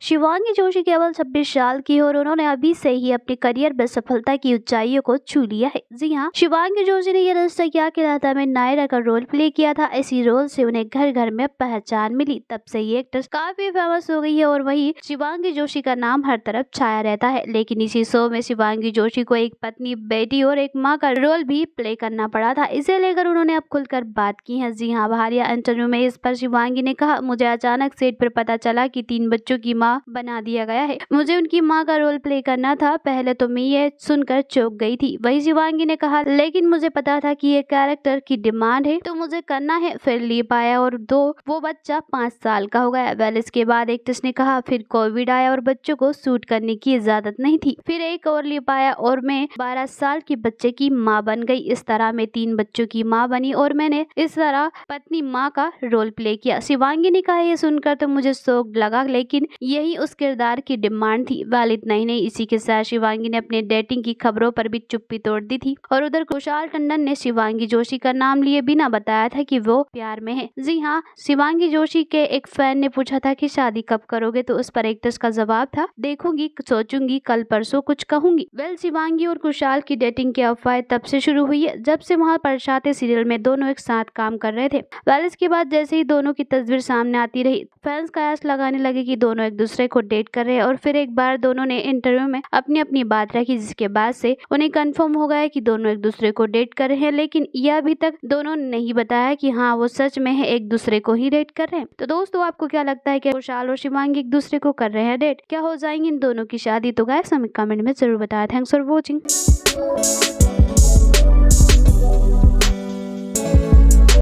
शिवांगी जोशी केवल 26 साल की है और उन्होंने अभी से ही अपने करियर में सफलता की ऊंचाइयों को छू लिया है। जी हाँ, शिवांगी जोशी ने ये रिश्ता क्या कहलाता में नायरा का रोल प्ले किया था। इसी रोल से उन्हें घर घर में पहचान मिली। तब से ये एक्ट्रेस काफी फेमस हो गई है और वही शिवांगी जोशी का नाम हर तरफ छाया रहता है। लेकिन इसी शो में शिवांगी जोशी को एक पत्नी, बेटी और एक माँ का रोल भी प्ले करना पड़ा था। इसे लेकर उन्होंने अब खुलकर बात की है। जी हाँ, हालिया इंटरव्यू में इस पर शिवांगी ने कहा, मुझे अचानक सेट पर पता चला कि 3 बच्चों की माँ बना दिया गया है। मुझे उनकी माँ का रोल प्ले करना था। पहले तो मैं ये सुनकर चौंक गई थी। वही शिवांगी ने कहा, लेकिन मुझे पता था कि ये कैरेक्टर की डिमांड है तो मुझे करना है। फिर ले पाया और वो बच्चा 5 साल का हो गया। वेल, इसके बाद एक्ट्रेस ने कहा, फिर कोविड आया और बच्चों को शूट करने की इजाजत नहीं थी। फिर एक और ले पाया और मैं 12 साल की बच्चे की माँ बन गई। इस तरह मैं 3 बच्चों की माँ बनी और मैंने इस तरह पत्नी माँ का रोल प्ले किया। शिवांगी ने कहा, ये सुनकर तो मुझे शौक लगा, लेकिन यही उस किरदार की डिमांड थी। वाल इतना ही नहीं, इसी के साथ शिवांगी ने अपने डेटिंग की खबरों पर भी चुप्पी तोड़ दी थी और उधर कुशाल टंडन ने शिवांगी जोशी का नाम लिए बिना बताया था कि वो प्यार में है। जी हाँ, शिवांगी जोशी के एक फैन ने पूछा था कि शादी कब करोगे, तो उस पर एक्ट्रेस का जवाब था, देखूंगी, सोचूंगी, कल परसों कुछ कहूंगी। वेल, शिवांगी और कुशाल की डेटिंग की अफवाह तब से शुरू हुई है जब से वहाँ परछाते सीरियल में दोनों एक साथ काम कर रहे थे। वेल, इसके बाद जैसे ही दोनों की तस्वीर सामने आती रही, फैंस कयास लगाने लगे कि दोनों एक दूसरे को डेट कर रहे हैं और फिर एक बार दोनों ने इंटरव्यू में अपनी अपनी बात रखी, जिसके बाद से उन्हें कंफर्म हो गया कि दोनों एक दूसरे को डेट कर रहे हैं। लेकिन यह अभी तक दोनों ने नहीं बताया कि हाँ, वो सच में है, एक दूसरे को ही डेट कर रहे हैं। तो दोस्तों, आपको क्या लगता है कि कुशाल और शिवांगी एक दूसरे को कर रहे हैं डेट? क्या हो जाएंगी इन दोनों की शादी? तो गाइस हमें कमेंट में जरूर बताएं। Thanks for watching.